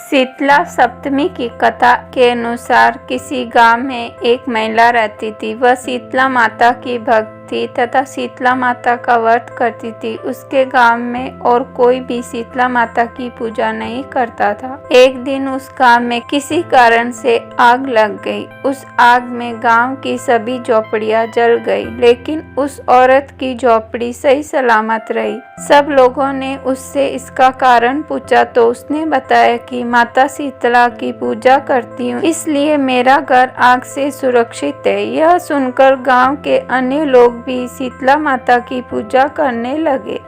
शीतला सप्तमी की कथा के अनुसार किसी गांव में एक महिला रहती थी। वह शीतला माता की भक्त थी तथा शीतला माता का व्रत करती थी। उसके गांव में और कोई भी शीतला माता की पूजा नहीं करता था। एक दिन उस गांव में किसी कारण से आग लग गई। उस आग में गांव की सभी झोपड़ियां जल गई, लेकिन उस औरत की झोपड़ी सही सलामत रही। सब लोगों ने उससे इसका कारण पूछा तो उसने बताया कि माता शीतला की पूजा करती हूँ, इसलिए मेरा घर आग से सुरक्षित है। यह सुनकर गांव के अन्य लोग भी शीतला माता की पूजा करने लगे।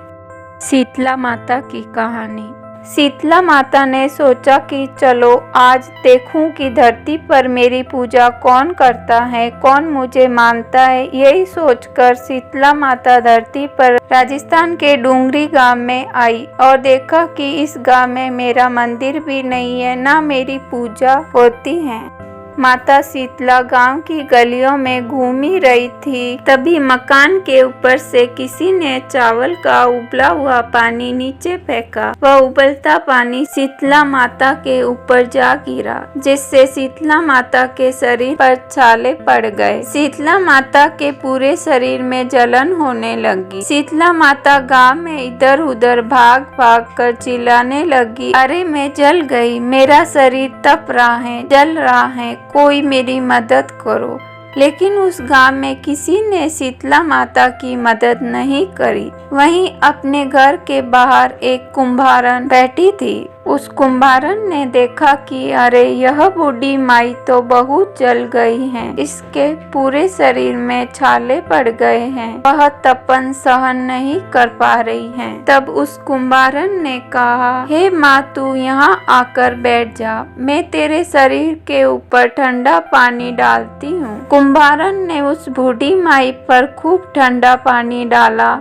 शीतला माता की कहानी। शीतला माता ने सोचा कि चलो आज देखूं कि धरती पर मेरी पूजा कौन करता है, कौन मुझे मानता है। यही सोचकर शीतला माता धरती पर राजस्थान के डूंगरी गांव में आई और देखा कि इस गांव में मेरा मंदिर भी नहीं है, ना मेरी पूजा होती है। माता शीतला गांव की गलियों में घूम ही रही थी, तभी मकान के ऊपर से किसी ने चावल का उबला हुआ पानी नीचे फेंका। वह उबलता पानी शीतला माता के ऊपर जा गिरा, जिससे शीतला माता के शरीर पर छाले पड़ गए। शीतला माता के पूरे शरीर में जलन होने लगी। शीतला माता गांव में इधर उधर भाग भाग कर चिल्लाने लगी, अरे मैं जल गई, मेरा शरीर तप रहा है, जल रहा है, कोई मेरी मदद करो। लेकिन उस गांव में किसी ने शीतला माता की मदद नहीं करी। वहीं अपने घर के बाहर एक कुंभारन बैठी थी। उस कुंभारन ने देखा कि अरे यह बूढ़ी माई तो बहुत जल गई है, इसके पूरे शरीर में छाले पड़ गए हैं, वह तपन सहन नहीं कर पा रही है। तब उस कुंभारन ने कहा, हे माँ तू यहाँ आकर बैठ जा, मैं तेरे शरीर के ऊपर ठंडा पानी डालती हूँ। कुंभारन ने उस बूढ़ी माई पर खूब ठंडा पानी डाला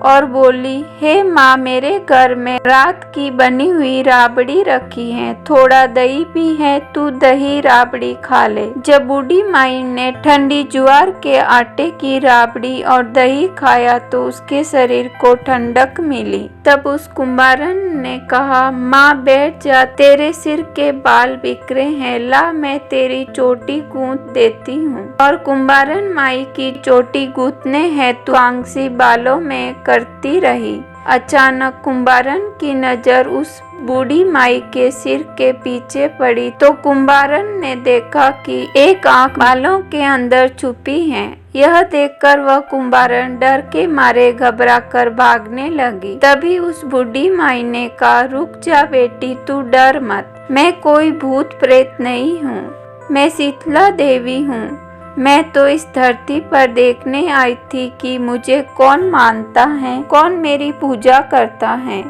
और बोली, हे माँ मेरे घर में रात की बनी हुई राबड़ी रखी है, थोड़ा दही भी है, तू दही राबड़ी खा ले। जब बूढ़ी माई ने ठंडी ज्वार के आटे की राबड़ी और दही खाया तो उसके शरीर को ठंडक मिली। तब उस कुंभारन ने कहा, माँ बैठ जा, तेरे सिर के बाल बिखरे हैं, ला मैं तेरी चोटी गूंथ देती हूँ। और कुंभारन माई की चोटी गूंथने हेतु आंगसी बालों में करती रही। अचानक कुंभारन की नजर उस बूढ़ी माई के सिर के पीछे पड़ी तो कुंभारन ने देखा कि एक आंख बालों के अंदर छुपी है। यह देखकर वह कुंभारन डर के मारे घबरा कर भागने लगी। तभी उस बूढ़ी माई ने कहा, रुक जा बेटी, तू डर मत, मैं कोई भूत प्रेत नहीं हूँ, मैं शीतला देवी हूँ। मैं तो इस धरती पर देखने आई थी कि मुझे कौन मानता है, कौन मेरी पूजा करता है।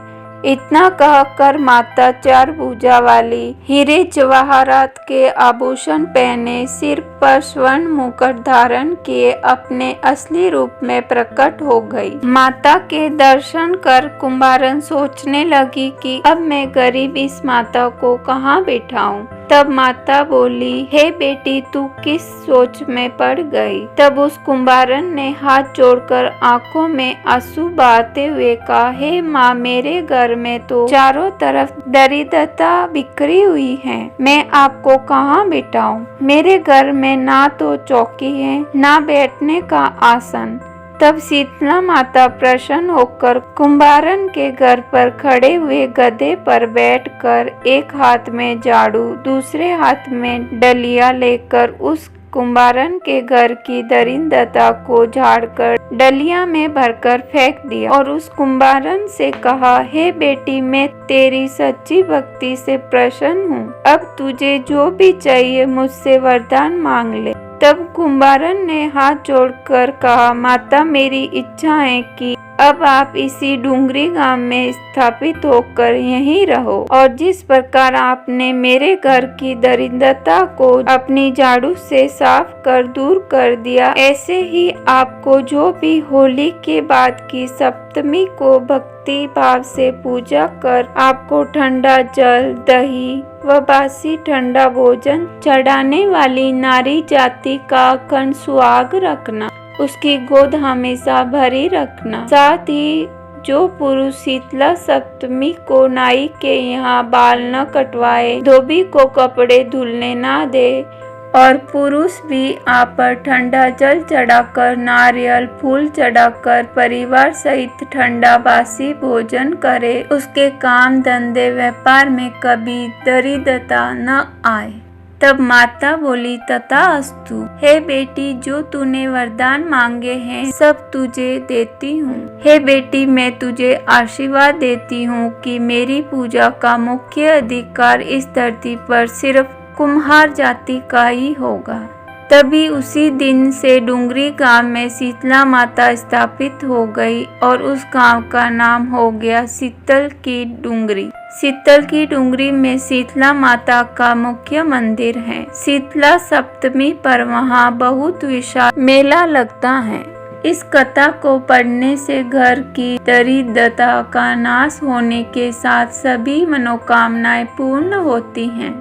इतना कहकर माता चार भुजा वाली, हीरे जवाहरात के आभूषण पहने, सिर पर स्वर्ण मुकुट धारण किए अपने असली रूप में प्रकट हो गई। माता के दर्शन कर कुंभारन सोचने लगी कि अब मैं गरीब इस माता को कहाँ बिठाऊं। तब माता बोली, हे बेटी तू किस सोच में पड़ गई। तब उस कुंभारन ने हाथ जोड़कर आंखों में आंसू बहाते हुए कहा, हे माँ मेरे घर में तो चारों तरफ दरिद्रता बिखरी हुई है, मैं आपको कहाँ बिठाऊं। मेरे घर में ना तो चौकी है, ना बैठने का आसन। तब शीतला माता प्रसन्न होकर कुंभारन के घर पर खड़े हुए गधे पर बैठकर एक हाथ में झाड़ू, दूसरे हाथ में डलिया लेकर उस कुंभारन के घर की दरिद्रता को झाड़कर डलिया में भरकर फेंक दिया और उस कुंभारन से कहा, हे बेटी मैं तेरी सच्ची भक्ति से प्रसन्न हूँ, अब तुझे जो भी चाहिए मुझसे वरदान मांग ले। तब कुंभारन ने हाथ जोड़कर कहा, माता मेरी इच्छा है कि अब आप इसी डूंगरी गांव में स्थापित होकर यहीं रहो और जिस प्रकार आपने मेरे घर की दरिद्रता को अपनी झाड़ू से साफ कर दूर कर दिया, ऐसे ही आपको जो भी होली के बाद की सप्तमी को भक्ति भाव से पूजा कर आपको ठंडा जल, दही व बासी ठंडा भोजन चढ़ाने वाली नारी जाति का अखंड सुहाग रखना, उसकी गोद हमेशा भरी रखना। साथ ही जो पुरुष शीतला सप्तमी को नाई के यहाँ बाल न कटवाए, धोबी को कपड़े धुलने न दे और पुरुष भी आप पर ठंडा जल चढ़ाकर, नारियल फूल चढ़ाकर परिवार सहित ठंडा बासी भोजन करे, उसके काम धंधे व्यापार में कभी दरिद्रता न आए। तब माता बोली, तथास्तु। हे बेटी, जो तूने वरदान मांगे हैं सब तुझे देती हूँ। हे बेटी, मैं तुझे आशीर्वाद देती हूँ कि मेरी पूजा का मुख्य अधिकार इस धरती पर सिर्फ कुम्हार जाति का ही होगा। तभी उसी दिन से डुंगरी गांव में शीतला माता स्थापित हो गई और उस गांव का नाम हो गया शीतल की डुंगरी। शीतल की डुंगरी में शीतला माता का मुख्य मंदिर है। शीतला सप्तमी पर वहाँ बहुत विशाल मेला लगता है। इस कथा को पढ़ने से घर की दरिद्रता का नाश होने के साथ सभी मनोकामनाएं पूर्ण होती हैं।